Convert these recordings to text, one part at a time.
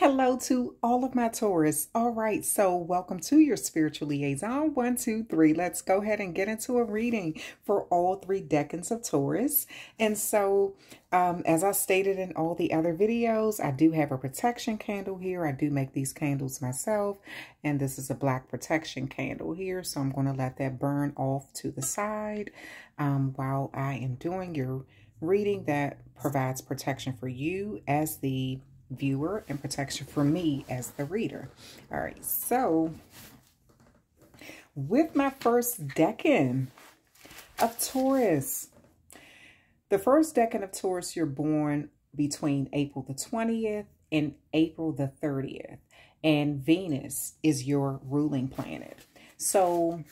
hello to all of my Taurus. All right, so welcome to your spiritual liaison. 1, 2, 3. Let's go ahead and get into a reading for all 3 decans of Taurus. And so, as I stated in all the other videos, I do have a protection candle here. I do make these candles myself, and this is a black protection candle here. So I'm going to let that burn off to the side while I am doing your reading that provides protection for you as the viewer and protection for me as the reader. All right, so with my first decan of Taurus, the first decan of Taurus, you're born between April the 20th and April the 30th, and Venus is your ruling planet. So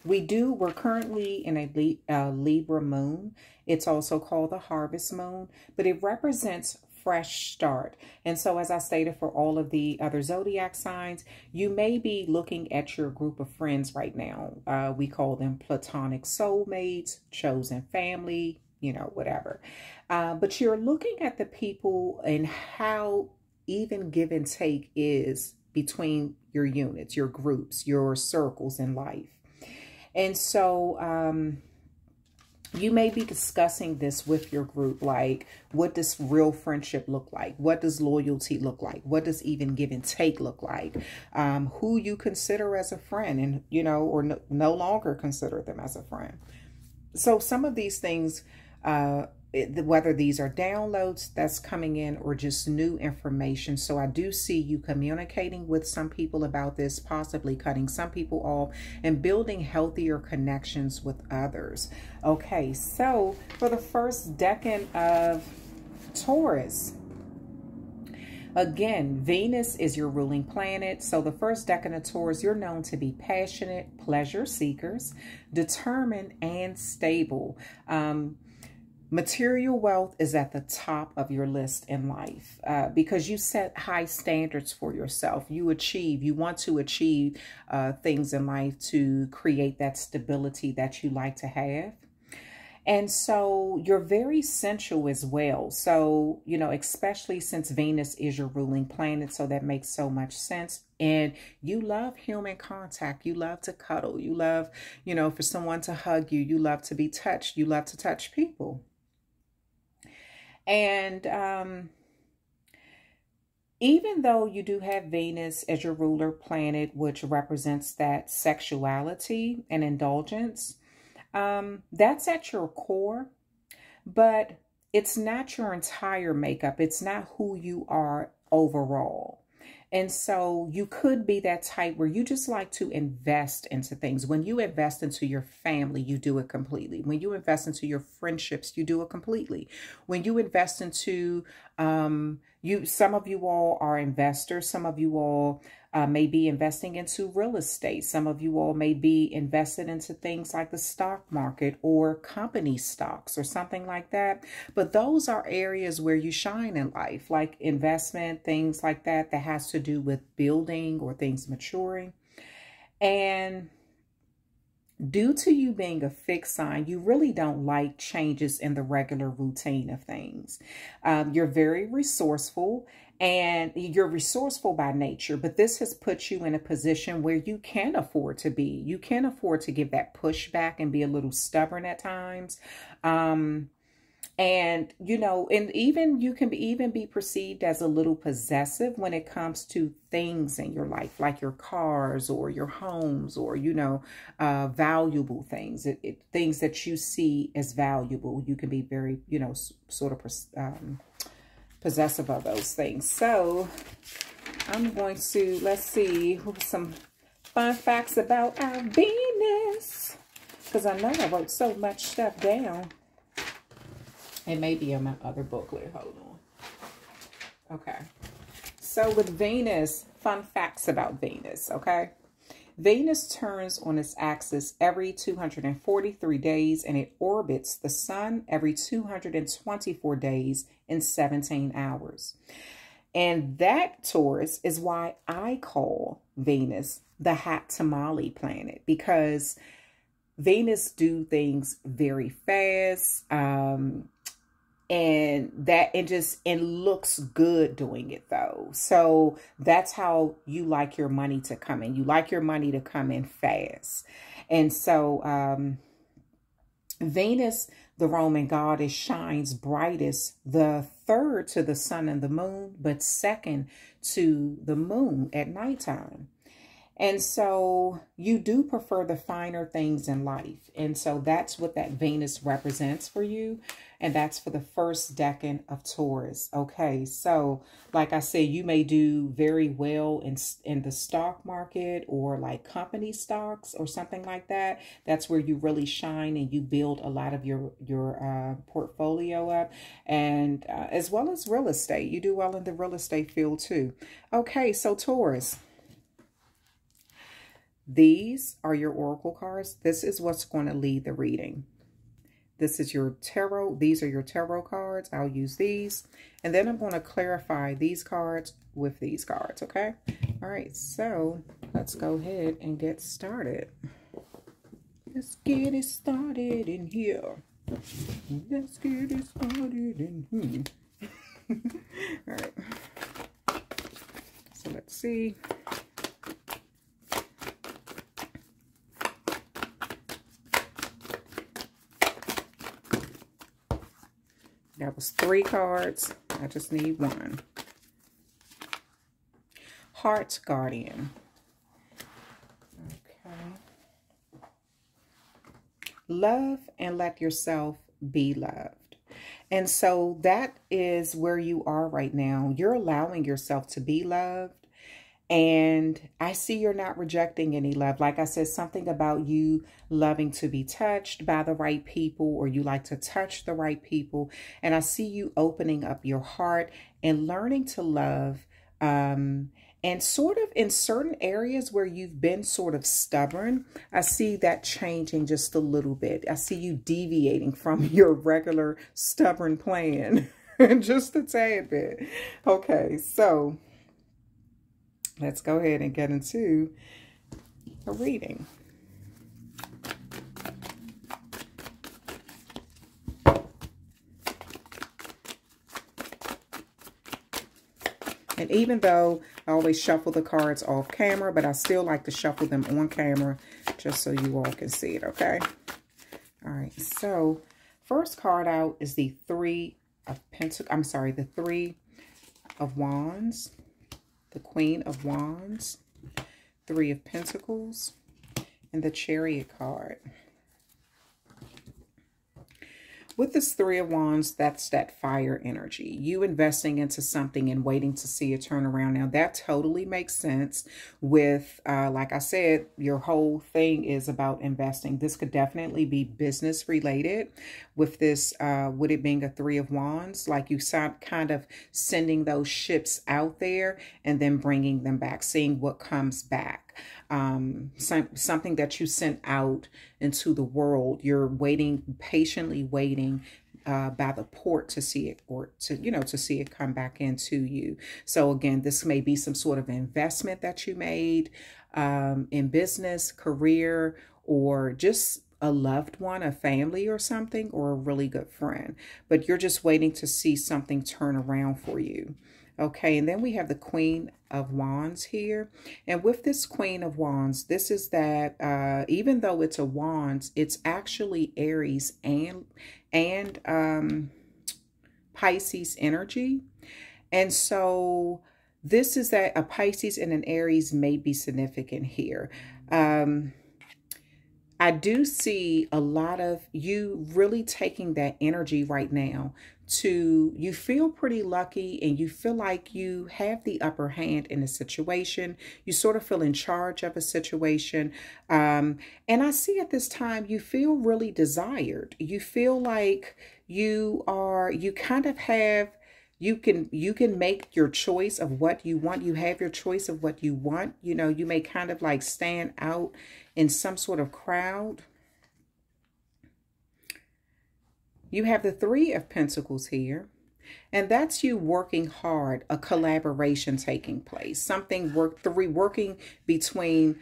we're currently in a Libra moon. It's also called the harvest moon, but it represents fresh start. And so, as I stated, for all of the other zodiac signs, you may be looking at your group of friends right now. We call them platonic soulmates, chosen family, you know, whatever. But you're looking at the people and how even give and take is between your units, your groups, your circles in life. And so, you may be discussing this with your group, like, what does real friendship look like? What does loyalty look like? What does even give and take look like? Who you consider as a friend and, you know, or no longer consider them as a friend. So some of these things, whether these are downloads that's coming in or just new information. So I do see you communicating with some people about this, possibly cutting some people off and building healthier connections with others. Okay, so for the first decan of Taurus, again, Venus is your ruling planet. So the first decan of Taurus, you're known to be passionate, pleasure seekers, determined, and stable. Material wealth is at the top of your list in life because you set high standards for yourself. You want to achieve things in life to create that stability that you like to have. And so you're very sensual as well. So, you know, especially since Venus is your ruling planet, so that makes so much sense. And you love human contact. You love to cuddle. You love, you know, for someone to hug you. You love to be touched. You love to touch people. And even though you do have Venus as your ruler planet, which represents that sexuality and indulgence, that's at your core, but it's not your entire makeup. It's not who you are overall. And so you could be that type where you just like to invest into things. When you invest into your family, you do it completely. When you invest into your friendships, you do it completely. When you invest into, some of you all are investors. Some of you all may be investing into real estate. Some of you all may be invested into things like the stock market or company stocks or something like that. But those are areas where you shine in life, like investment, things like that has to do with building or things maturing. And due to you being a fixed sign, you really don't like changes in the regular routine of things. You're very resourceful. And you're resourceful by nature, but this has put you in a position where you can afford to be. You can afford to give that pushback and be a little stubborn at times. And, you know, and even you can even be perceived as a little possessive when it comes to things in your life, like your cars or your homes or, you know, valuable things, things that you see as valuable. You can be very, you know, sort of possessive of those things. So I'm going to, let's see, some fun facts about our Venus, because I know I wrote so much stuff down. It may be in my other booklet. Hold on. Okay. So with Venus, fun facts about Venus, okay? Venus turns on its axis every 243 days, and it orbits the sun every 224 days in 17 hours. And that, Taurus, is why I call Venus the hot tamale planet, because Venus do things very fast. and looks good doing it though. So that's how you like your money to come in. You like your money to come in fast. And so Venus, the Roman goddess, shines brightest the third to the sun and the moon, but second to the moon at nighttime. And so you do prefer the finer things in life. And so that's what that Venus represents for you. And that's for the first decan of Taurus. Okay, so like I said, you may do very well in the stock market or like company stocks or something like that. That's where you really shine and you build a lot of your portfolio up. And as well as real estate. You do well in the real estate field too. Okay, so Taurus. These are your oracle cards. This is what's going to lead the reading. This is your tarot. These are your tarot cards. I'll use these. And then I'm going to clarify these cards with these cards, okay? All right, so let's go ahead and get started. Let's get it started in here. Let's get it started in here. All right. So let's see. That was 3 cards. I just need 1. Heart Guardian. Okay. Love and let yourself be loved. And so that is where you are right now. You're allowing yourself to be loved. And I see you're not rejecting any love. Like I said, something about you loving to be touched by the right people, or you like to touch the right people. And I see you opening up your heart and learning to love. And sort of in certain areas where you've been sort of stubborn, I see that changing just a little bit. I see you deviating from your regular stubborn plan just a tad bit. Okay, so let's go ahead and get into a reading. And even though I always shuffle the cards off camera, but I still like to shuffle them on camera just so you all can see it, okay? All right, so first card out is the 3 of Pentacles. I'm sorry, the 3 of Wands. The Queen of Wands, 3 of Pentacles, and the Chariot card. With this 3 of Wands, that's that fire energy. You investing into something and waiting to see it turn around. Now, that totally makes sense with, like I said, your whole thing is about investing. This could definitely be business related with this, with it being a 3 of Wands. Like you kind of sending those ships out there and then bringing them back, seeing what comes back. Something that you sent out into the world. You're waiting, patiently waiting by the port to see it, or to see it come back into you. So again, this may be some sort of investment that you made in business, career, or just a loved one, a family or something, or a really good friend. But you're just waiting to see something turn around for you. Okay, and then we have the Queen of Wands here. And with this Queen of Wands, this is that even though it's a Wands, it's actually Aries and Pisces energy. And so this is that a Pisces and an Aries may be significant here. I do see a lot of you really taking that energy right now to, you feel pretty lucky and you feel like you have the upper hand in a situation. You sort of feel in charge of a situation. And I see at this time, you feel really desired. You feel like you kind of have, you can make your choice of what you want. You have your choice of what you want. You know, you may kind of like stand out in some sort of crowd. You have the 3 of Pentacles here. And that's you working hard, a collaboration taking place, working between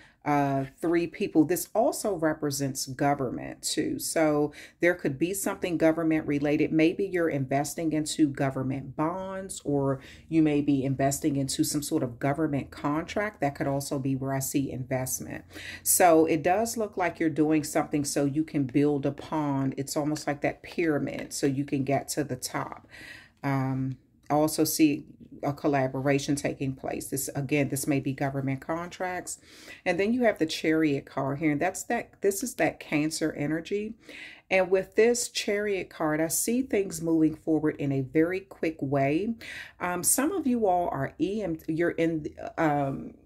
three people. This also represents government too. So there could be something government related. Maybe you're investing into government bonds, or you may be investing into some sort of government contract. That could also be where I see investment. So it does look like you're doing something so you can build upon. It's almost like that pyramid so you can get to the top. I also see a collaboration taking place. This may be government contracts. And then you have the Chariot card here, and this is that Cancer energy. And with this Chariot card, I see things moving forward in a very quick way. Some of you all are you're in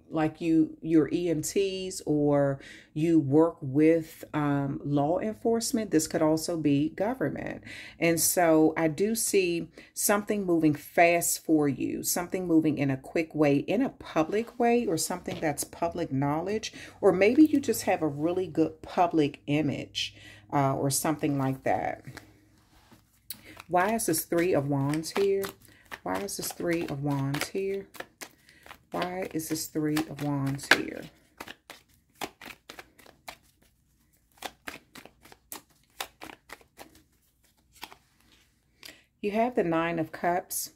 like you're EMTs, or you work with law enforcement. This could also be government. And so I do see something moving fast for you, something moving in a quick way, in a public way, or something that's public knowledge, or maybe you just have a really good public image or something like that. Why is this Three of Wands here? Why is this Three of Wands here? Why is this Three of Wands here? You have the Nine of Cups,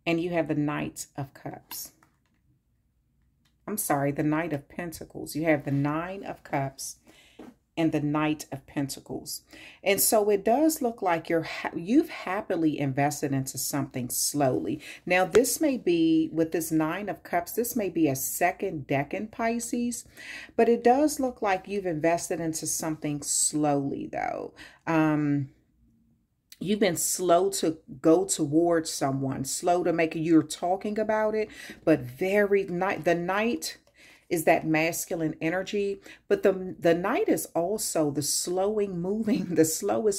and you have the Knight of Cups. I'm sorry, the Knight of Pentacles. You have the Nine of Cups and the Knight of Pentacles. And so it does look like you've happily invested into something slowly. Now, this may be, with this Nine of Cups, this may be a second decan Pisces, but it does look like you've invested into something slowly, though. You've been slow to go towards someone, slow to make it, you're talking about it, but the Knight is that masculine energy, but the Knight is also the slowest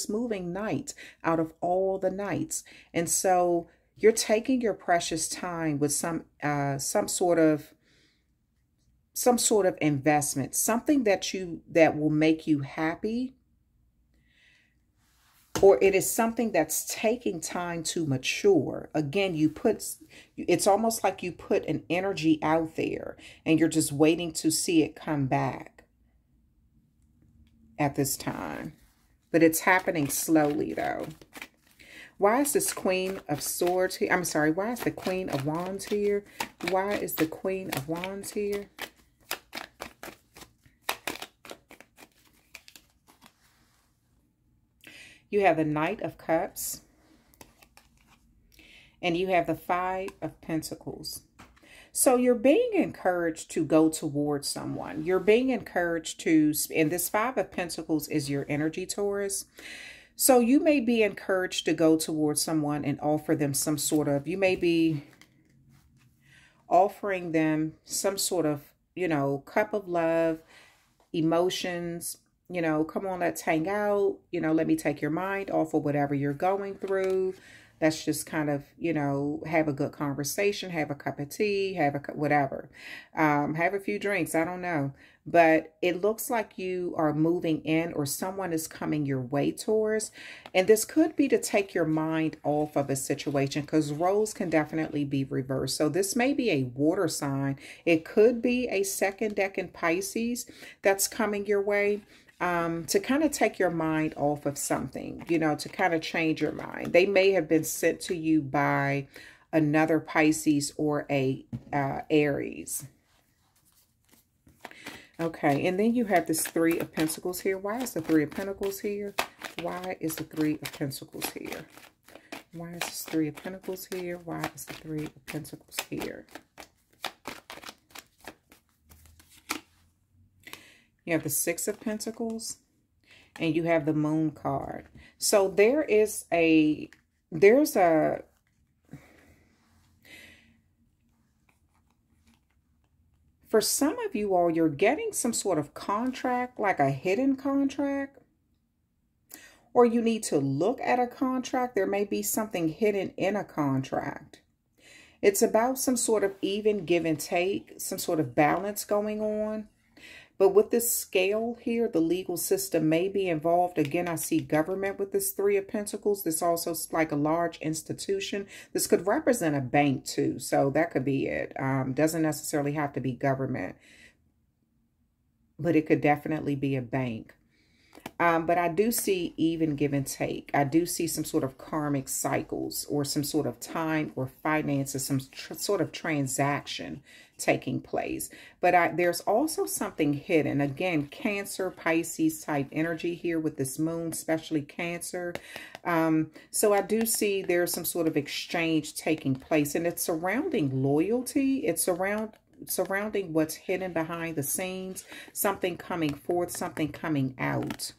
moving Knight out of all the Knights. And so you're taking your precious time with some sort of investment, something that will make you happy, or it is something that's taking time to mature. Again, it's almost like you put an energy out there and you're just waiting to see it come back at this time. But it's happening slowly, though. Why is this Queen of Swords here? I'm sorry, why is the Queen of Wands here? Why is the Queen of Wands here? You have the Knight of Cups, and you have the Five of Pentacles. So you're being encouraged to go towards someone. You're being encouraged to, and this Five of Pentacles is your energy, Taurus. So you may be encouraged to go towards someone and offer them some sort of, you may be offering them some sort of, cup of love, emotions. Come on, let's hang out. Let me take your mind off of whatever you're going through. Let's just kind of, have a good conversation, have a cup of tea, have whatever. Have a few drinks, I don't know. But it looks like you are moving in, or someone is coming your way, Taurus. And this could be to take your mind off of a situation, because roles can definitely be reversed. So this may be a water sign. It could be a second decan Pisces that's coming your way. To kind of take your mind off of something, to kind of change your mind. They may have been sent to you by another Pisces or a Aries. Okay, and then you have this Three of Pentacles here. Why is the Three of Pentacles here? Why is the Three of Pentacles here? Why is this Three of Pentacles here? Why is the Three of Pentacles here? You have the Six of Pentacles, and you have the Moon card. So there's a, for some of you all, you're getting some sort of contract, like a hidden contract, or you need to look at a contract. There may be something hidden in a contract. It's about some sort of even give and take, some sort of balance going on. But with this scale here, the legal system may be involved. Again, I see government with this Three of Pentacles. This also is like a large institution. This could represent a bank too. So that could be it. Doesn't necessarily have to be government, but it could definitely be a bank. But I do see even give and take. I do see some sort of karmic cycles or some sort of time or finances, some sort of transaction taking place. But there's also something hidden. Again, Cancer, Pisces type energy here with this moon, especially Cancer. So I do see there's some sort of exchange taking place, and it's surrounding loyalty. It's surrounding what's hidden behind the scenes, something coming forth, something coming out.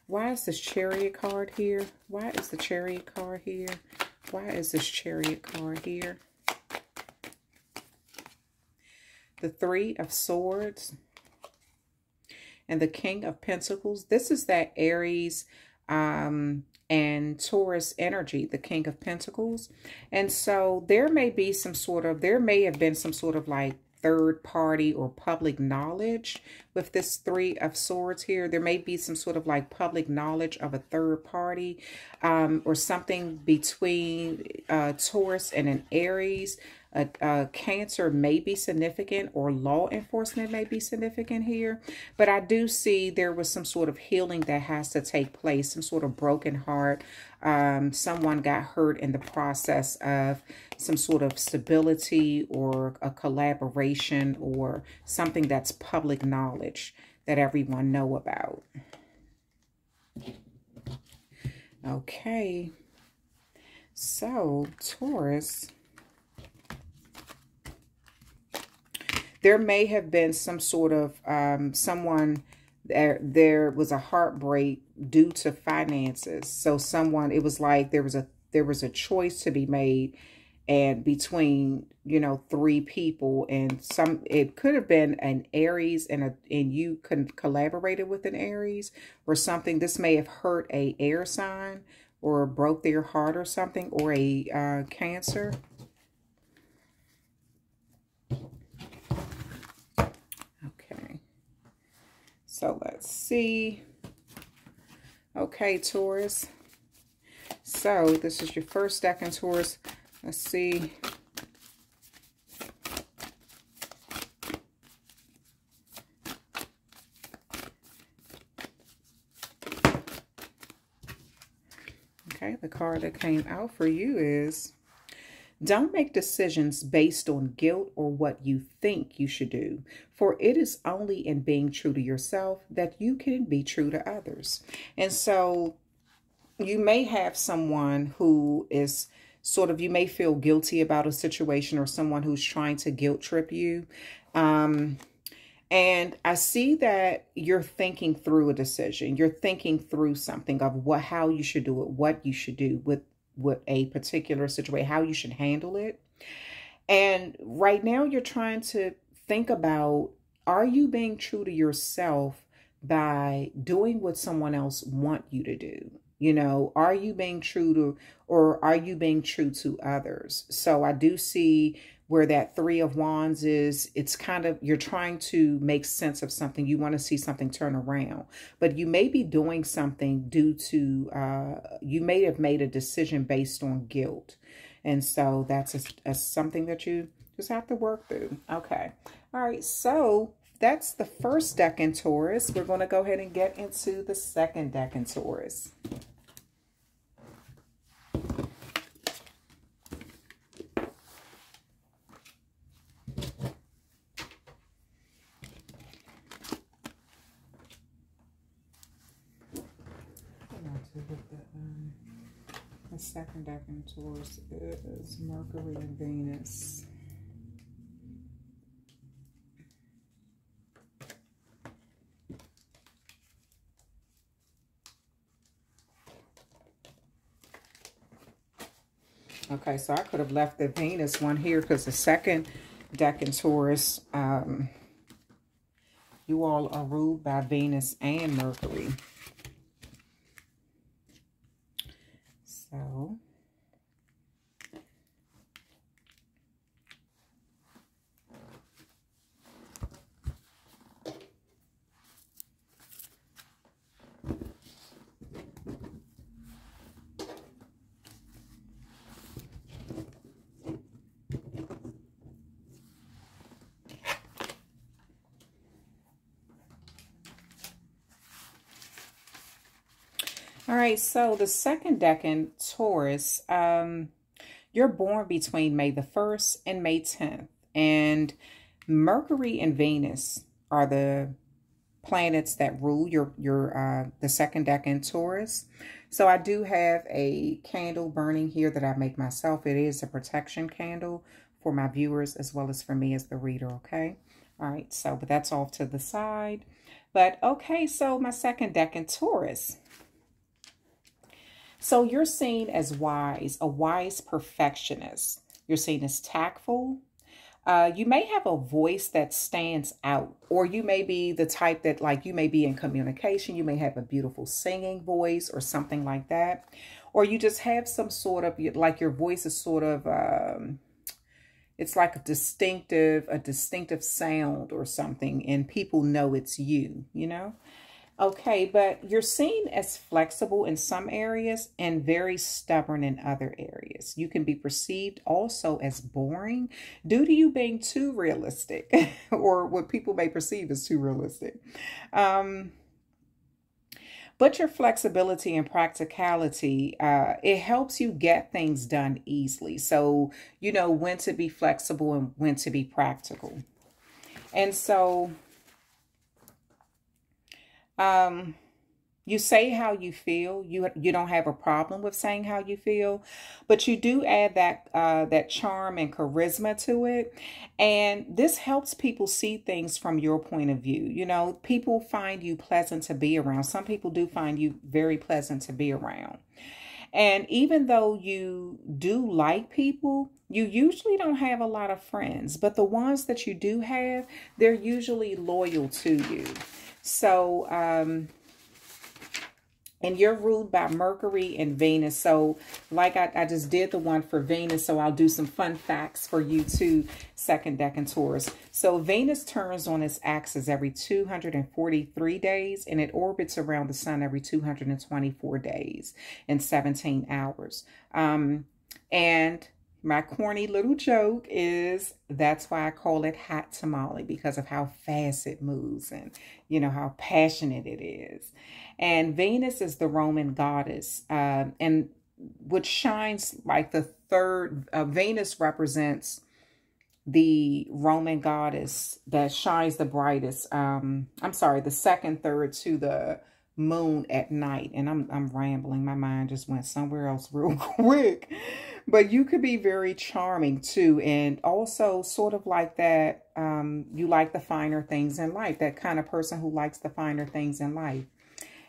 Why is this Chariot card here? Why is the Chariot card here? Why is this Chariot card here? The Three of Swords and the King of Pentacles. This is that Aries and Taurus energy, the King of Pentacles. And so there may have been some sort of like third party or public knowledge with this Three of Swords here. There may be some sort of like public knowledge of a third party or something between Taurus and an Aries. Cancer may be significant, or law enforcement may be significant here. But I do see there was some sort of healing that has to take place, some sort of broken heart. Someone got hurt in the process of some sort of stability or a collaboration or something that's public knowledge that everyone know about. Okay. So, Taurus, there may have been some sort of someone there was a heartbreak due to finances. So someone, it was like there was a choice to be made, and between, you know, three people, and it could have been an Aries and you collaborated with an Aries or something. This may have hurt a air sign or broke their heart or something, or a Cancer. So let's see. Okay, Taurus. So this is your first decan, Taurus. Let's see. Okay, the card that came out for you is, don't make decisions based on guilt or what you think you should do, for it is only in being true to yourself that you can be true to others. And so you may have someone who is sort of, you may feel guilty about a situation, or someone who's trying to guilt trip you. And I see that you're thinking through a decision. You're thinking through something of how you should do it, what you should do with a particular situation, how you should handle it. And right now you're trying to think about, are you being true to yourself by doing what someone else want you to do? You know, are you being true to, or are you being true to others? So I do see where that Three of Wands is. It's kind of, you're trying to make sense of something. You want to see something turn around, but you may be doing something due to, you may have made a decision based on guilt. And so that's something that you just have to work through. Okay. All right. So that's the first decan, Taurus. We're going to go ahead and get into the second decan, Taurus. The second decan, Taurus, is Mercury and Venus. Okay, so I could have left the Venus one here because the second decan, Taurus, you all are ruled by Venus and Mercury. So, All right, so the second decan, Taurus, you're born between May the 1st and May 10th. And Mercury and Venus are the planets that rule the second decan, Taurus. So I do have a candle burning here that I make myself. It is a protection candle for my viewers as well as for me as the reader, okay? All right, so but that's off to the side. But okay, so my second decan, Taurus. So you're seen as wise, a wise perfectionist. You're seen as tactful. You may have a voice that stands out, or you may be the type that, like, you may be in communication. You may have a beautiful singing voice or something like that. Or you just have some sort of, like, your voice is sort of, it's like a distinctive sound or something, and people know it's you, you know? Okay, but you're seen as flexible in some areas and very stubborn in other areas. You can be perceived also as boring due to you being too realistic or what people may perceive as too realistic. But your flexibility and practicality, it helps you get things done easily. So you know when to be flexible and when to be practical. And so you say how you feel. You don't have a problem with saying how you feel, but you do add that charm and charisma to it. And this helps people see things from your point of view. You know, people find you pleasant to be around. Some people do find you very pleasant to be around. And even though you do like people, you usually don't have a lot of friends, but the ones that you do have, they're usually loyal to you. So, and you're ruled by Mercury and Venus. So like I just did the one for Venus, so I'll do some fun facts for you too, second decan Taurus. So Venus turns on its axis every 243 days, and it orbits around the sun every 224 days and 17 hours. And my corny little joke is that's why I call it hot tamale, because of how fast it moves and, you know, how passionate it is. And Venus is the Roman goddess, and which shines like the third. Venus represents the Roman goddess that shines the brightest. I'm sorry, the second third to the moon at night. And I'm rambling. My mind just went somewhere else real quick. But you could be very charming too, and also sort of like that. You like the finer things in life. That kind of person who likes the finer things in life.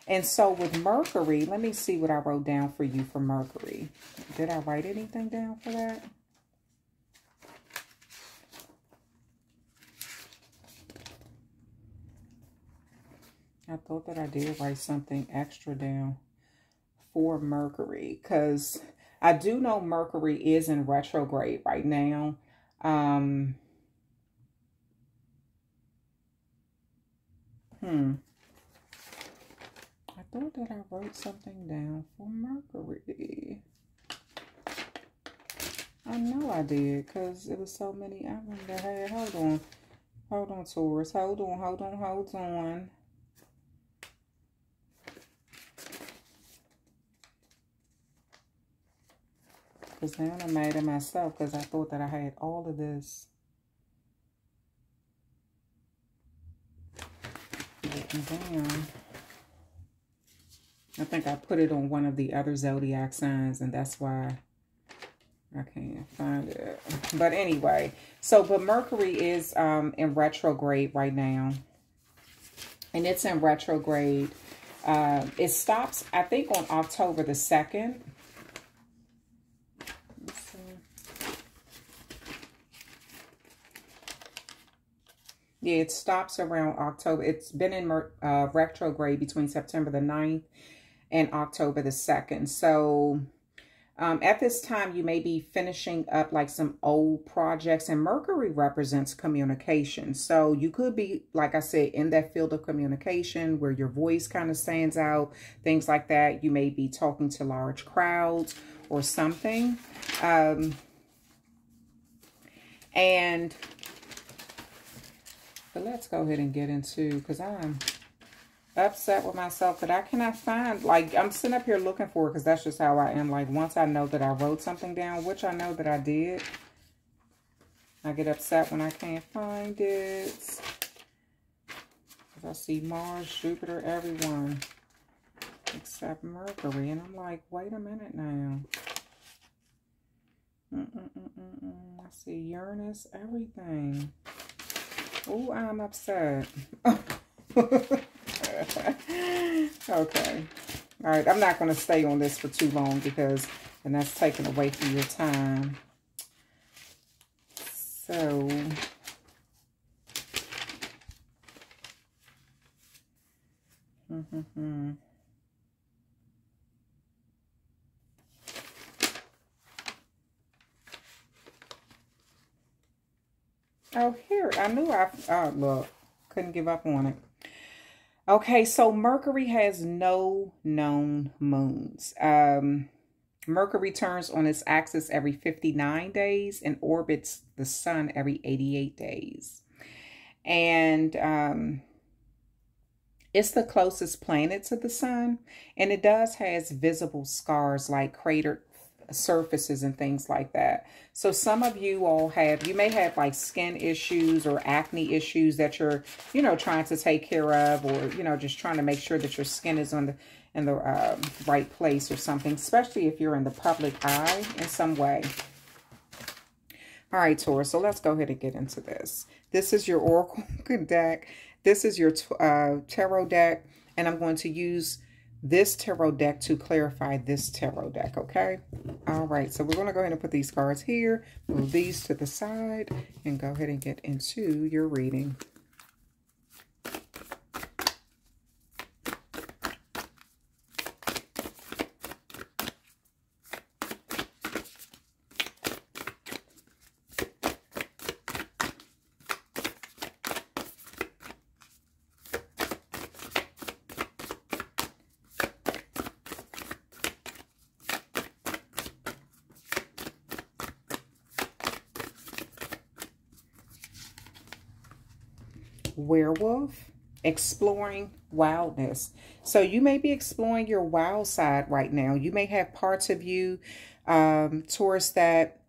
And so with Mercury, let me see what I wrote down for you for Mercury. Did I write anything down for that? I thought that I did write something extra down for Mercury, because I do know Mercury is in retrograde right now. I thought that I wrote something down for Mercury. I know I did, because it was so many I remember I had. Hold on, Taurus. Hold on. Because now I'm mad at myself, because I thought that I had all of this written down. I think I put it on one of the other zodiac signs, and that's why I can't find it. But anyway, so, but Mercury is in retrograde right now. And it's in retrograde. It stops, I think, on October the 2nd. Let's see. Yeah, it stops around October. It's been in retrograde between September the 9th and October the 2nd. So at this time, you may be finishing up like some old projects, and Mercury represents communication. So you could be, like I said, in that field of communication where your voice kind of stands out, things like that. You may be talking to large crowds or something. But let's go ahead and get into, because I'm upset with myself that I cannot find, like, I'm sitting up here looking for it because that's just how I am. Like, once I know that I wrote something down, which I know that I did, I get upset when I can't find it. I see Mars, Jupiter, everyone except Mercury. And I'm like, wait a minute now. I see Uranus, everything. Oh, I'm upset. Okay. All right. I'm not going to stay on this for too long because then that's taking away from your time. So... Oh, here. I knew look, couldn't give up on it. Okay, so Mercury has no known moons. Mercury turns on its axis every 59 days and orbits the sun every 88 days. And it's the closest planet to the sun, and it does has visible scars like cratered surfaces and things like that. So some of you all have, you may have like skin issues or acne issues that you're, trying to take care of, or, just trying to make sure that your skin is in the right place or something, especially if you're in the public eye in some way. All right, Taurus, so let's go ahead and get into this. This is your Oracle deck. This is your tarot deck, and I'm going to use this tarot deck to clarify this tarot deck, okay? All right, so we're going to go ahead and put these cards here, move these to the side, and go ahead and get into your reading. Werewolf, exploring wildness. So you may be exploring your wild side right now. You may have parts of you, Taurus, that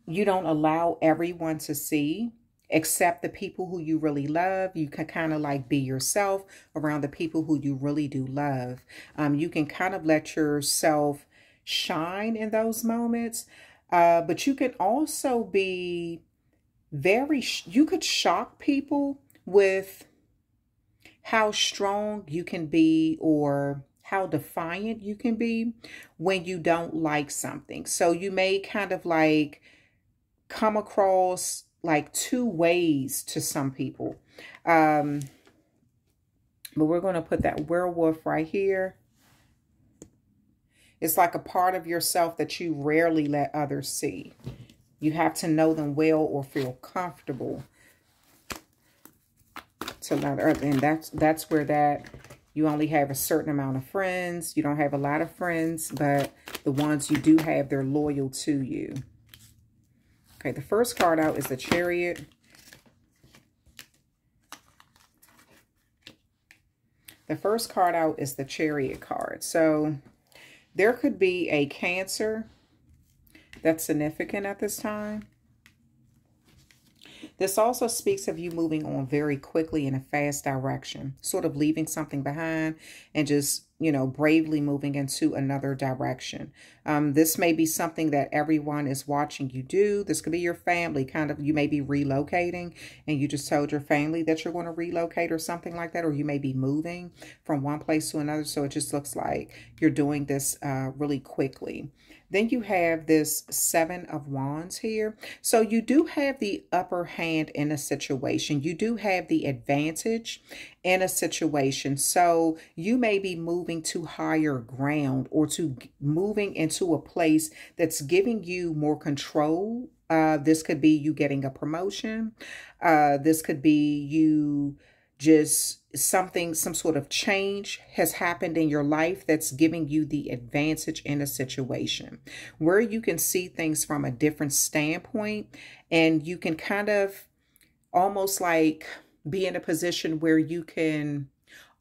you don't allow everyone to see except the people who you really love. You can kind of like be yourself around the people who you really do love. You can kind of let yourself shine in those moments, but you can also be you could shock people with how strong you can be or how defiant you can be when you don't like something. So you may kind of like come across like two ways to some people. But we're going to put that werewolf right here. It's like a part of yourself that you rarely let others see. You have to know them well or feel comfortable to let others. And that's where that you only have a certain amount of friends. You don't have a lot of friends, but the ones you do have, they're loyal to you. Okay, the first card out is the Chariot. The first card out is the Chariot card. So there could be a Cancer that's significant at this time. This also speaks of you moving on very quickly in a fast direction, sort of leaving something behind and just, bravely moving into another direction. This may be something that everyone is watching you do. This could be your family, you may be relocating and you just told your family that you're going to relocate or something like that, or you may be moving from one place to another. So it just looks like you're doing this really quickly. Then you have this Seven of Wands here. So you do have the upper hand in a situation. You do have the advantage in a situation. So you may be moving to higher ground or to moving into a place that's giving you more control. This could be you getting a promotion. This could be you just some sort of change has happened in your life that's giving you the advantage in a situation where you can see things from a different standpoint, and you can kind of almost like be in a position where you can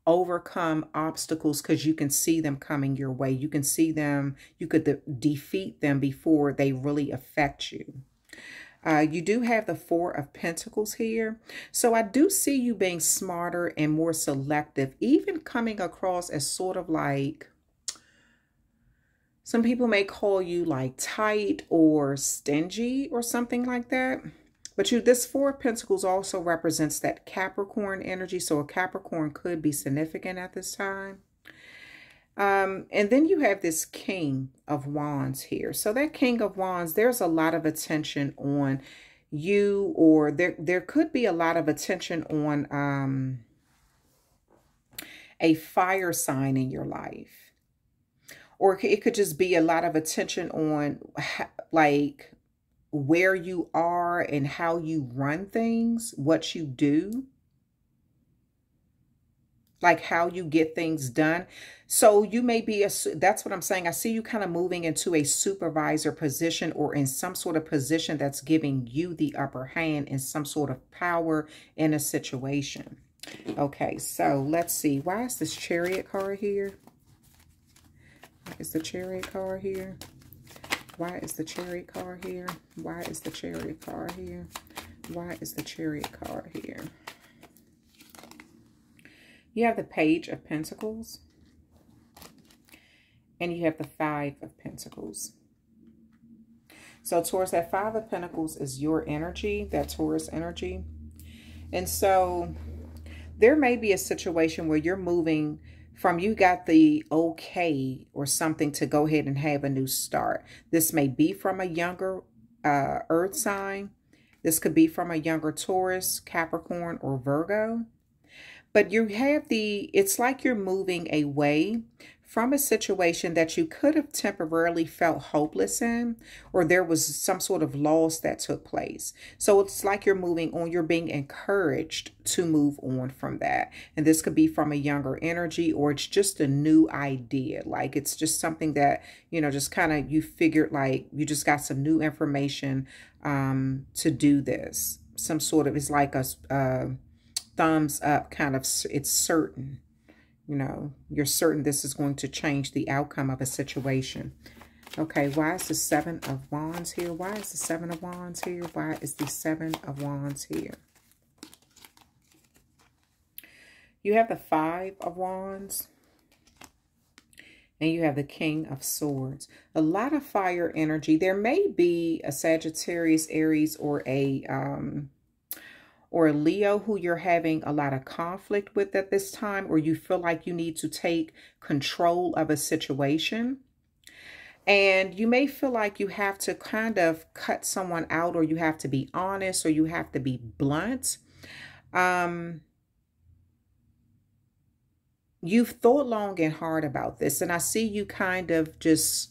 overcome obstacles because you can see them coming your way. You can see them, you could defeat them before they really affect you. You do have the Four of Pentacles here. So I do see you being smarter and more selective, even coming across as sort of like, some people may call you like tight or stingy or something like that. But this Four of Pentacles also represents that Capricorn energy. So a Capricorn could be significant at this time. And then you have this King of Wands here. So that King of Wands, there's a lot of attention on you, or there could be a lot of attention on a fire sign in your life. Or it could just be a lot of attention on like where you are and how you run things, what you do, like how you get things done. So you may be, that's what I'm saying. I see you kind of moving into a supervisor position, or in some sort of position that's giving you the upper hand in some sort of power in a situation. Okay, so let's see. Why is this Chariot card here? Why is the Chariot card here? Why is the Chariot card here? Why is the Chariot card here? Why is the Chariot card here? You have the Page of Pentacles. And you have the Five of Pentacles. So Taurus, that Five of Pentacles is your energy, that Taurus energy. And so there may be a situation where you're moving from, you got the okay or something to go ahead and have a new start. This may be from a younger earth sign. This could be from a younger Taurus, Capricorn, or Virgo. But you have it's like you're moving away from a situation that you could have temporarily felt hopeless in, or there was some sort of loss that took place. So it's like you're moving on, you're being encouraged to move on from that. And this could be from a younger energy, or it's just a new idea. Like it's just something that, you know, just kind of, you figured like you just got some new information to do this. Some sort of, it's like a thumbs up kind of, it's certain. You know, you're certain this is going to change the outcome of a situation. Okay, why is the Seven of Wands here? Why is the Seven of Wands here? Why is the Seven of Wands here? You have the Five of Wands. And you have the King of Swords. A lot of fire energy. There may be a Sagittarius, Aries, or a Leo who you're having a lot of conflict with at this time, or you feel like you need to take control of a situation. And you may feel like you have to kind of cut someone out, or you have to be honest, or you have to be blunt. You've thought long and hard about this, and I see you kind of just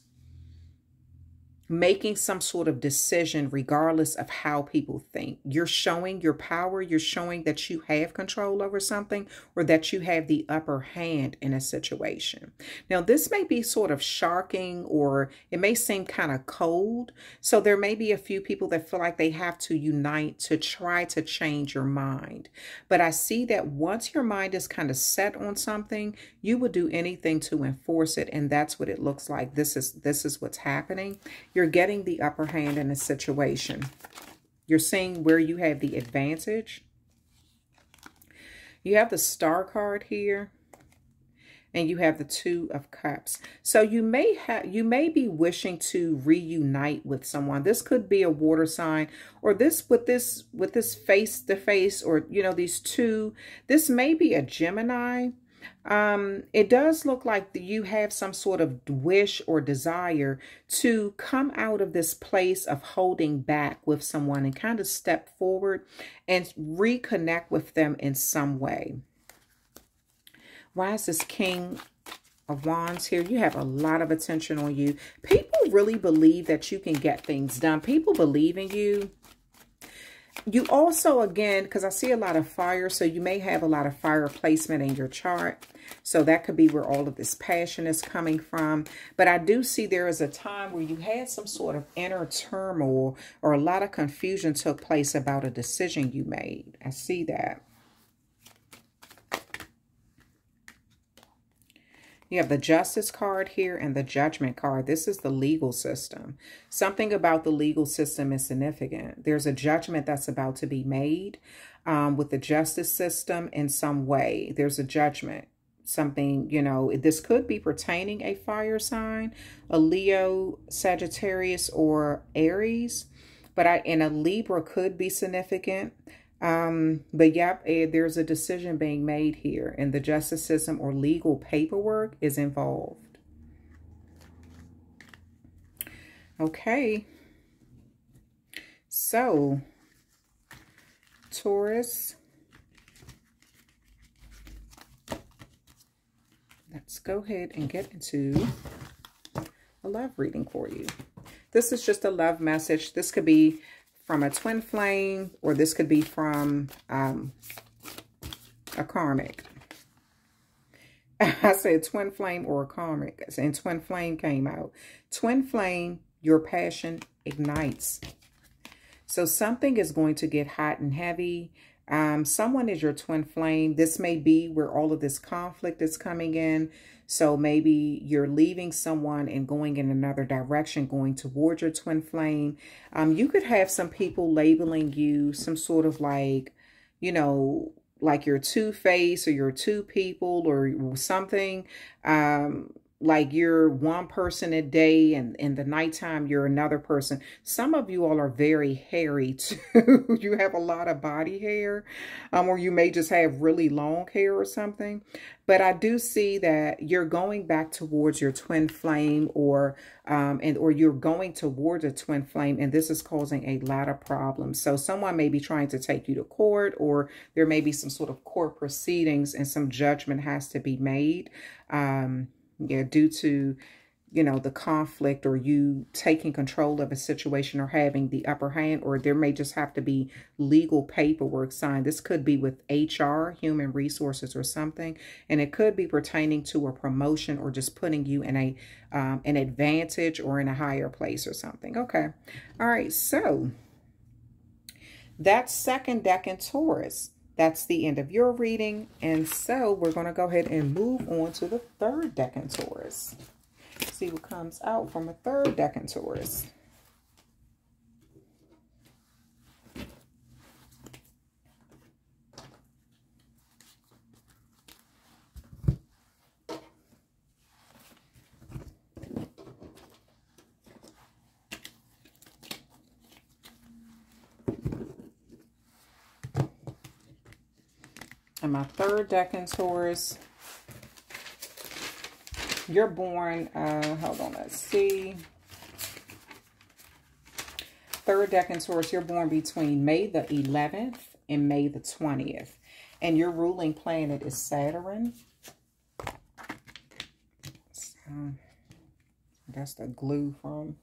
making some sort of decision regardless of how people think. You're showing your power. You're showing that you have control over something, or that you have the upper hand in a situation. Now, this may be sort of shocking, or it may seem kind of cold. So there may be a few people that feel like they have to unite to try to change your mind. But I see that once your mind is kind of set on something, you will do anything to enforce it. And that's what it looks like. This is what's happening. You're getting the upper hand in a situation. You're seeing where you have the advantage. You have the Star card here, and you have the Two of Cups. So you may be wishing to reunite with someone. This could be a water sign, or this with this face to face, or you know, these two. This may be a Gemini. It does look like you have some sort of wish or desire to come out of this place of holding back with someone and kind of step forward and reconnect with them in some way. Why is this King of Wands here? You have a lot of attention on you. People really believe that you can get things done. People believe in you. You also, again, because I see a lot of fire, so you may have a lot of fire placement in your chart. So that could be where all of this passion is coming from. But I do see there is a time where you had some sort of inner turmoil, or a lot of confusion took place about a decision you made. I see that. You have the Justice card here and the Judgment card. This is the legal system. Something about the legal system is significant. There's a judgment that's about to be made with the justice system in some way. There's a judgment. Something, you know, this could be pertaining a fire sign, a Leo, Sagittarius, or Aries. But and a Libra could be significant. But yep, there's a decision being made here, and the justice system or legal paperwork is involved. Okay. So, Taurus, let's go ahead and get into a love reading for you. This is just a love message. This could be from a twin flame, or this could be from a karmic. I said twin flame or a karmic, and twin flame came out. Twin flame, your passion ignites. So something is going to get hot and heavy. Someone is your twin flame. This may be where all of this conflict is coming in. So maybe you're leaving someone and going in another direction, going towards your twin flame. You could have some people labeling you some sort of like, you know, like you're two-faced or you're two people or something. Like you're one person a day and in the nighttime you're another person. Some of you all are very hairy too. You have a lot of body hair, or you may just have really long hair or something. But I do see that you're going back towards your twin flame, or you're going towards a twin flame, and this is causing a lot of problems. So someone may be trying to take you to court, or there may be some sort of court proceedings and some judgment has to be made. Yeah, due to, you know, the conflict, or you taking control of a situation or having the upper hand, or there may just have to be legal paperwork signed. This could be with HR, human resources, or something, and it could be pertaining to a promotion or just putting you in a an advantage or in a higher place or something. Okay. All right. So that's second decan Taurus. That's the end of your reading. And so we're going to go ahead and move on to the third decan Taurus. See what comes out from a third decan Taurus. And my third decan Taurus, you're born, hold on, let's see. Third decan Taurus, you're born between May the 11th and May the 20th. And your ruling planet is Saturn. So, that's the glue from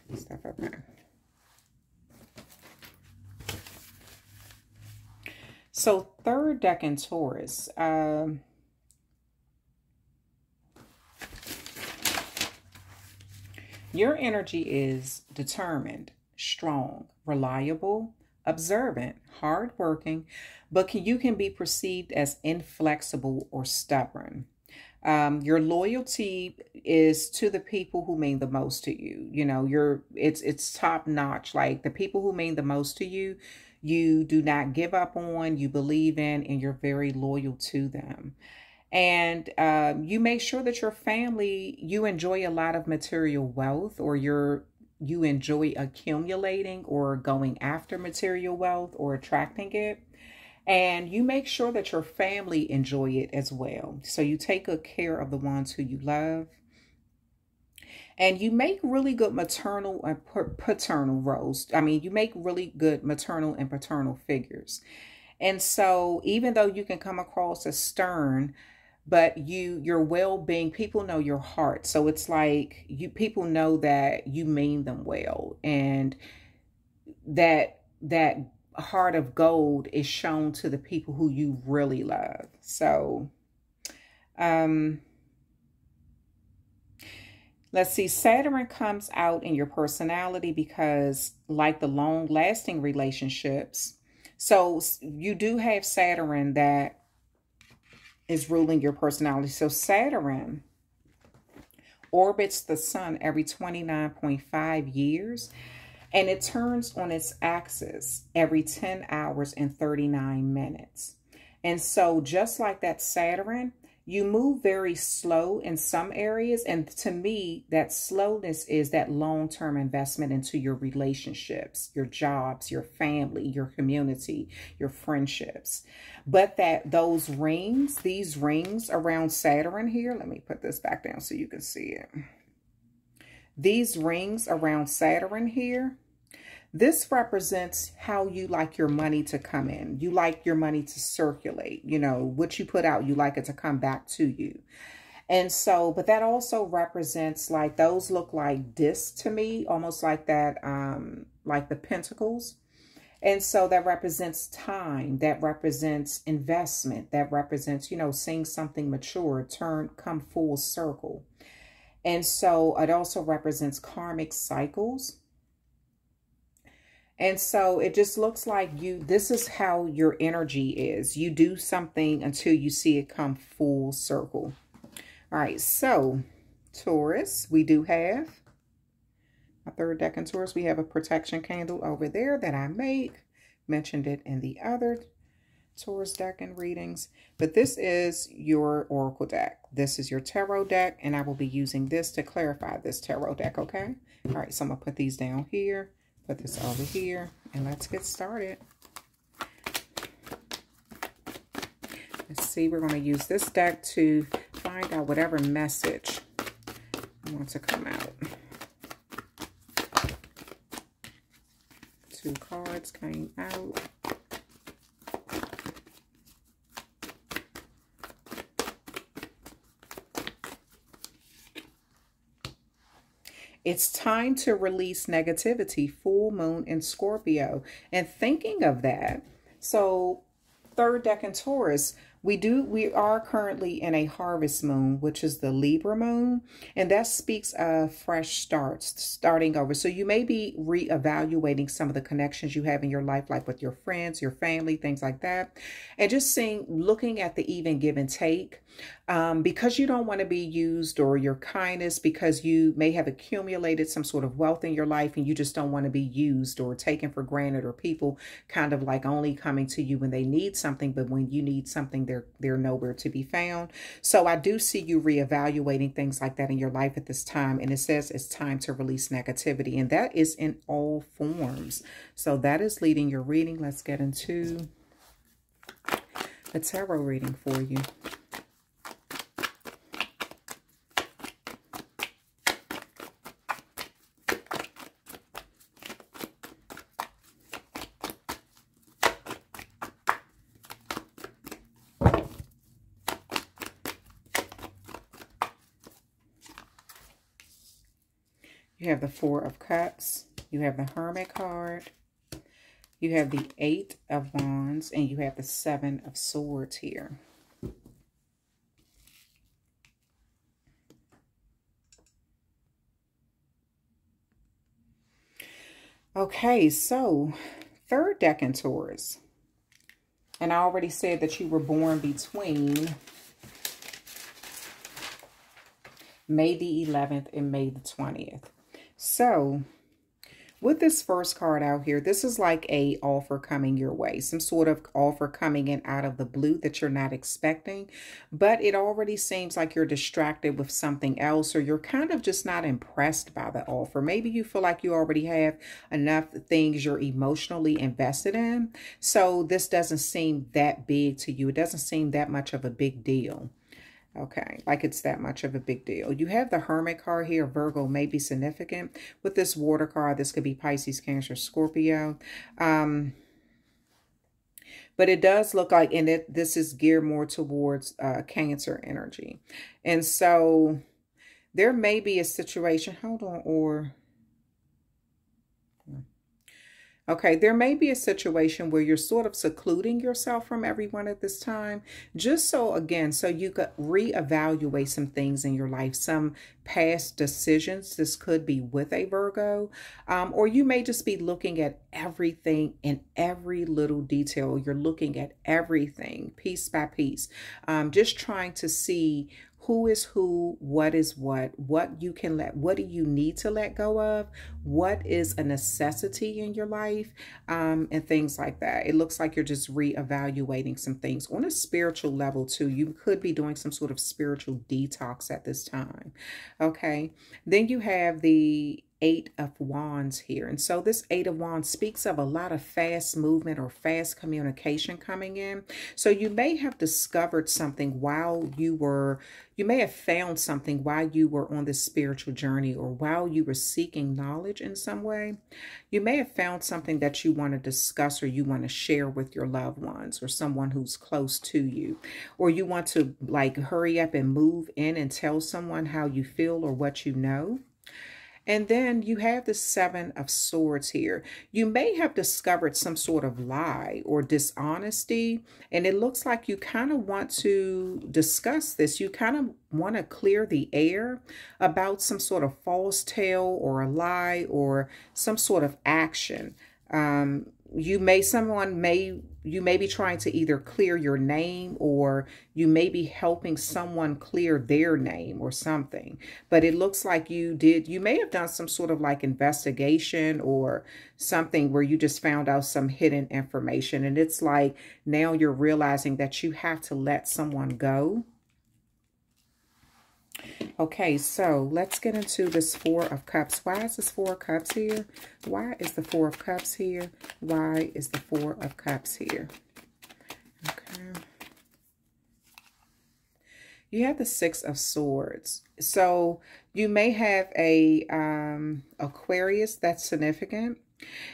the stuff up there. So third decan Taurus, your energy is determined, strong, reliable, observant, hardworking, but you can be perceived as inflexible or stubborn. Your loyalty is to the people who mean the most to you. You know, it's top notch. Like the people who mean the most to you, you do not give up on, you believe in, and you're very loyal to them. And you make sure that your family, you enjoy a lot of material wealth, or you enjoy accumulating or going after material wealth or attracting it. And you make sure that your family enjoy it as well. So you take good care of the ones who you love. And you make really good maternal and paternal roles. I mean, you make really good maternal and paternal figures. And so even though you can come across as stern, but your well-being, people know your heart. So it's like people know that you mean them well, and that heart of gold is shown to the people who you really love. So let's see, Saturn comes out in your personality because, like the long-lasting relationships, So you do have Saturn that is ruling your personality. So Saturn orbits the sun every 29.5 years, and it turns on its axis every 10 hours and 39 minutes. And so just like that Saturn, you move very slow in some areas. And to me, that slowness is that long-term investment into your relationships, your jobs, your family, your community, your friendships. But that those rings, these rings around Saturn here, let me put this back down so you can see it. These rings around Saturn here, this represents how you like your money to come in. You like your money to circulate. You know, what you put out, you like it to come back to you. And so, but that also represents, like, those look like discs to me, almost like that, like the pentacles. And so that represents time, that represents investment, that represents, you know, seeing something mature, come full circle. And so it also represents karmic cycles. And so it just looks like this is how your energy is. You do something until you see it come full circle. All right, so Taurus, we do have a third deck in Taurus. We have a protection candle over there that I make. Mentioned it in the other Taurus deck and readings. But this is your oracle deck. This is your tarot deck, and I will be using this to clarify this tarot deck, okay? All right, so I'm going to put these down here. Put this over here, and let's get started. Let's see, we're going to use this deck to find out whatever message I want to come out. 2 cards came out. It's time to release negativity, full moon in Scorpio. And thinking of that, so third deck in Taurus, we are currently in a harvest moon, which is the Libra moon. And that speaks of fresh starts, starting over. So you may be reevaluating some of the connections you have in your life, like with your friends, your family, things like that. And just looking at the even give and take. Because you don't want to be used, or your kindness, because you may have accumulated some sort of wealth in your life and you just don't want to be used or taken for granted, or people kind of like only coming to you when they need something, but when you need something, they're nowhere to be found. So I do see you reevaluating things like that in your life at this time. And it says it's time to release negativity, and that is in all forms. So that is leading your reading. Let's get into a tarot reading for you. You have the 4 of Cups. You have the Hermit card. You have the 8 of Wands. And you have the 7 of Swords here. Okay, so third deck in Taurus. And I already said that you were born between May the 11th and May the 20th. So with this first card out here, this is like a offer coming your way, some sort of offer coming in out of the blue that you're not expecting, but it already seems like you're distracted with something else, or you're kind of just not impressed by the offer. Maybe you feel like you already have enough things you're emotionally invested in. So this doesn't seem that big to you. It doesn't seem that much of a big deal. Okay, like it's that much of a big deal. You have the Hermit card here. Virgo may be significant. With this water card, this could be Pisces, Cancer, Scorpio. But it does look like, and this is geared more towards Cancer energy. And so there may be a situation, hold on, or... Okay, there may be a situation where you're sort of secluding yourself from everyone at this time, just so, again, so you could reevaluate some things in your life, some past decisions. This could be with a Virgo, or you may just be looking at everything in every little detail. You're looking at everything piece by piece, just trying to see who is who, what is what you can let, what do you need to let go of, what is a necessity in your life, and things like that. It looks like you're just reevaluating some things on a spiritual level too. You could be doing some sort of spiritual detox at this time. Okay, then you have the Eight of Wands here. And so this Eight of Wands speaks of a lot of fast movement or fast communication coming in. So you may have discovered something while you may have found something while you were on this spiritual journey, or while you were seeking knowledge in some way. You may have found something that you want to discuss, or you want to share with your loved ones or someone who's close to you, or you want to like hurry up and move in and tell someone how you feel or what you know. And then you have the Seven of Swords here. You may have discovered some sort of lie or dishonesty, and it looks like you kind of want to discuss this. You kind of want to clear the air about some sort of false tale or a lie or some sort of action. You may be trying to either clear your name, or you may be helping someone clear their name or something. But it looks like you may have done some sort of like investigation or something where you just found out some hidden information. And it's like now you're realizing that you have to let someone go. Okay, so let's get into this Four of Cups. Why is this Four of Cups here? Why is the Four of Cups here? Why is the Four of Cups here? Okay. You have the Six of Swords. So you may have a Aquarius that's significant.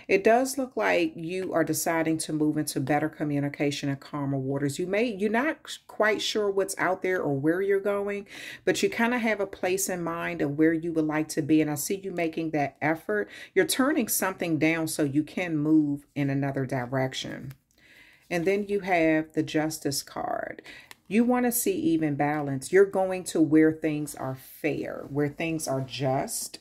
It does look like you are deciding to move into better communication and calmer waters. You're not quite sure what's out there or where you're going, but you kind of have a place in mind of where you would like to be. And I see you making that effort. You're turning something down so you can move in another direction. And then you have the Justice card. You want to see even balance. You're going to where things are fair, where things are just.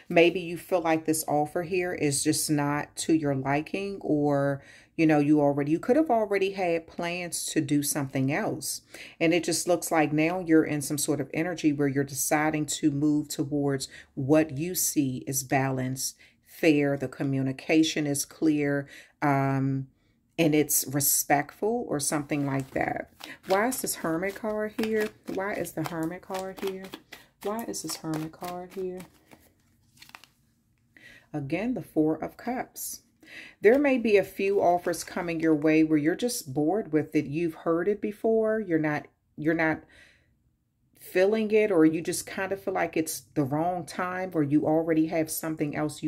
Maybe you feel like this offer here is just not to your liking, or, you know, you could have already had plans to do something else. And it just looks like now you're in some sort of energy where you're deciding to move towards what you see is balanced, fair. The communication is clear, and it's respectful or something like that. Why is this Hermit card here? Why is the Hermit card here? Why is this Hermit card here? Again, the Four of Cups. There may be a few offers coming your way where you're just bored with it. You've heard it before. You're not feeling it, or you just kind of feel like it's the wrong time, or you already have something else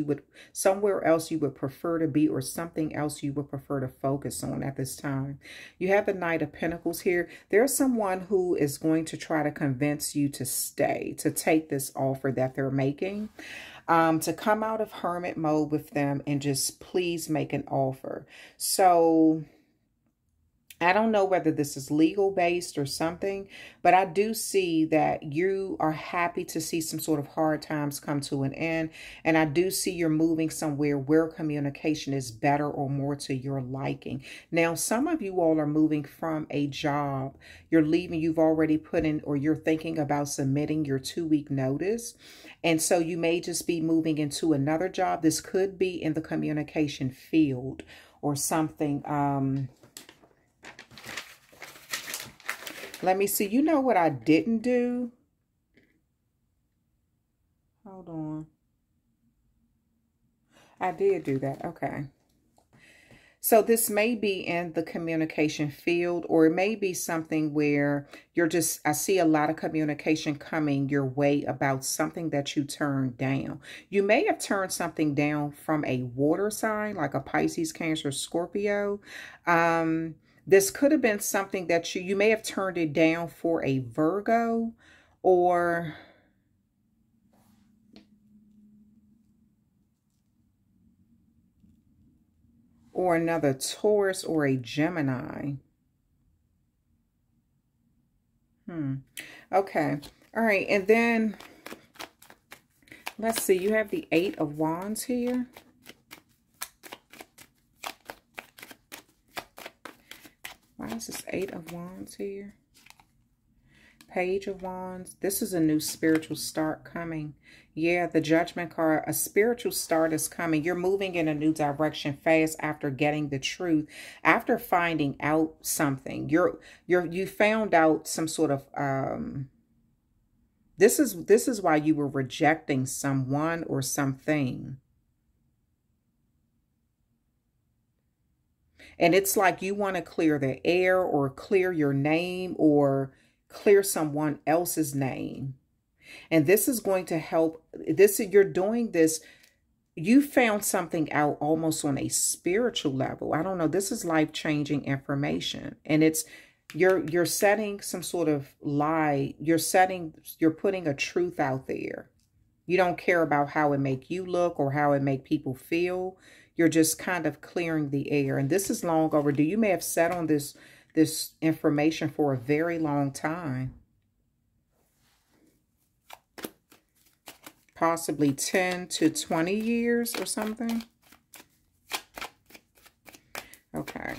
somewhere else you would prefer to be, or something else you would prefer to focus on at this time. You have the Knight of Pentacles here. There's someone who is going to try to convince you to stay, to take this offer that they're making. To come out of hermit mode with them and just please make an offer. So I don't know whether this is legal based or something, but I do see that you are happy to see some sort of hard times come to an end. And I do see you're moving somewhere where communication is better or more to your liking. Now, some of you all are moving from a job. You're leaving, you've already put in, or you're thinking about submitting your 2-week notice. And so you may just be moving into another job. This could be in the communication field or something. Let me see. You know what I didn't do? Hold on. I did do that. Okay. So this may be in the communication field, or it may be something where I see a lot of communication coming your way about something that you turned down. You may have turned something down from a water sign, like a Pisces, Cancer, Scorpio. This could have been something that you may have turned it down for a Virgo, or or another Taurus or a Gemini. Okay. All right. And then let's see. You have the 8 of Wands here. Why is this 8 of Wands here? Page of Wands. This is a new spiritual start coming. Yeah, the Judgment card. A spiritual start is coming. You're moving in a new direction fast after getting the truth. After finding out something. You found out some sort of this is why you were rejecting someone or something. And it's like you want to clear the air or clear your name or clear someone else's name. And this is going to help. You're doing this. You found something out almost on a spiritual level. I don't know. This is life-changing information. And it's you're setting some sort of lie. You're putting a truth out there. You don't care about how it make you look or how it make people feel. You're just kind of clearing the air. And this is long overdue. You may have sat on this information for a very long time. Possibly 10 to 20 years or something. Okay.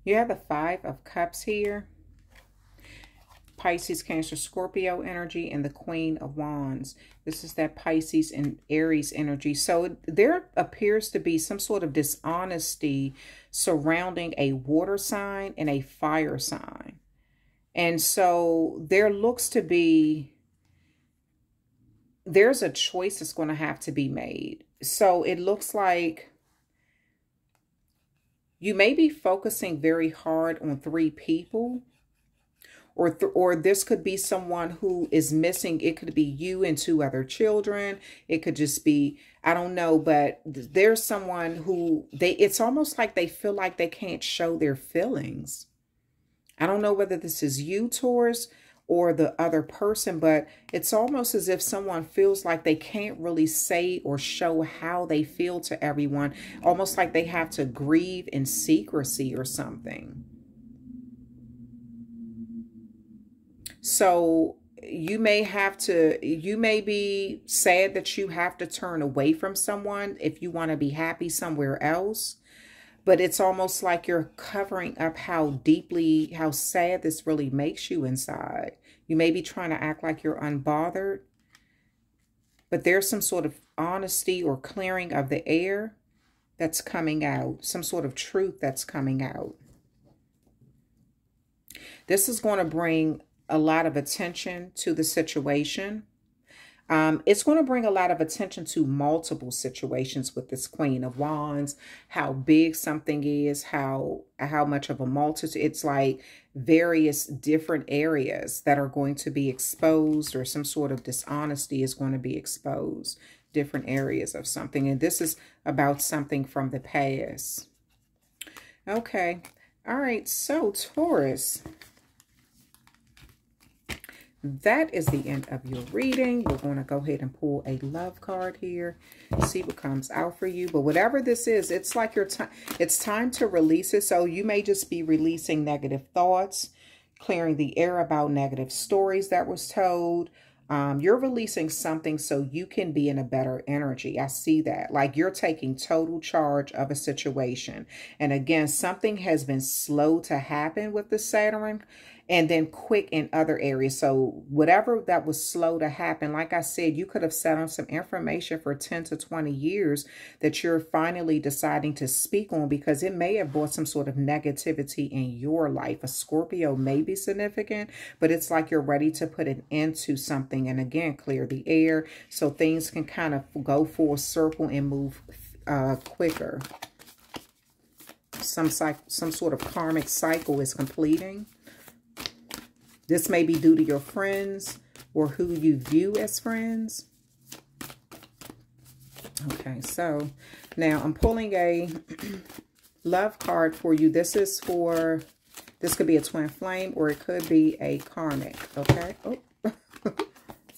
You have the 5 of Cups here. Pisces, Cancer, Scorpio energy, and the Queen of Wands. This is that Pisces and Aries energy. So there appears to be some sort of dishonesty surrounding a water sign and a fire sign. And so there looks to be, there's a choice that's going to have to be made. So it looks like you may be focusing very hard on 3 people. Or this could be someone who is missing. It could be you and 2 other children. It could just be, I don't know, but there's someone who it's almost like they feel like they can't show their feelings. I don't know whether this is you, Taurus, or the other person, but it's almost as if someone feels like they can't really say or show how they feel to everyone. Almost like they have to grieve in secrecy or something. So you may be sad that you have to turn away from someone if you want to be happy somewhere else. But it's almost like you're covering up how sad this really makes you inside. You may be trying to act like you're unbothered. But there's some sort of honesty or clearing of the air that's coming out. Some sort of truth that's coming out. This is going to bring a lot of attention to the situation. It's going to bring a lot of attention to multiple situations with this Queen of Wands, how big something is, how much of a multitude. It's like various different areas that are going to be exposed, or some sort of dishonesty is going to be exposed, different areas of something. And this is about something from the past. Okay. All right. So Taurus, that is the end of your reading. We're going to go ahead and pull a love card here, see what comes out for you. But whatever this is, it's like it's time to release it. So you may just be releasing negative thoughts, clearing the air about negative stories that was told. You're releasing something so you can be in a better energy. I see that. Like you're taking total charge of a situation. And again, something has been slow to happen with the Saturn, and then quick in other areas. So whatever that was slow to happen, like I said, you could have sat on some information for 10 to 20 years that you're finally deciding to speak on, because it may have brought some sort of negativity in your life. A Scorpio may be significant, but it's like you're ready to put an end to something. And again, clear the air so things can kind of go full circle and move quicker. Some sort of karmic cycle is completing. This may be due to your friends or who you view as friends. Okay, so now I'm pulling a love card for you. This could be a twin flame, or it could be a karmic, okay? Oh,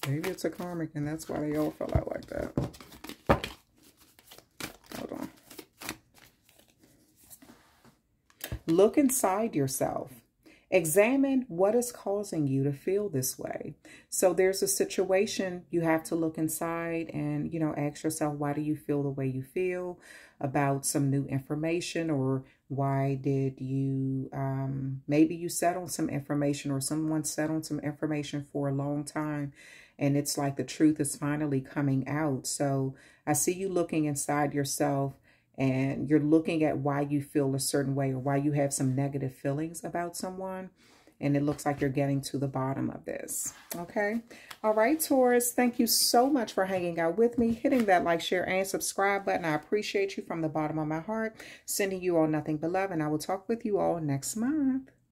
maybe it's a karmic, and that's why they all fell out like that. look inside yourself. Examine what is causing you to feel this way. So there's a situation you have to look inside and, you know, ask yourself, why do you feel the way you feel about some new information? Or why did you, maybe you sat on some information, or someone sat on some information for a long time, and it's like the truth is finally coming out. So I see you looking inside yourself, and you're looking at why you feel a certain way, or why you have some negative feelings about someone. And it looks like you're getting to the bottom of this. Okay. All right, Taurus, thank you so much for hanging out with me, hitting that like, share, and subscribe button. I appreciate you from the bottom of my heart. Sending you all nothing but love, and I will talk with you all next month.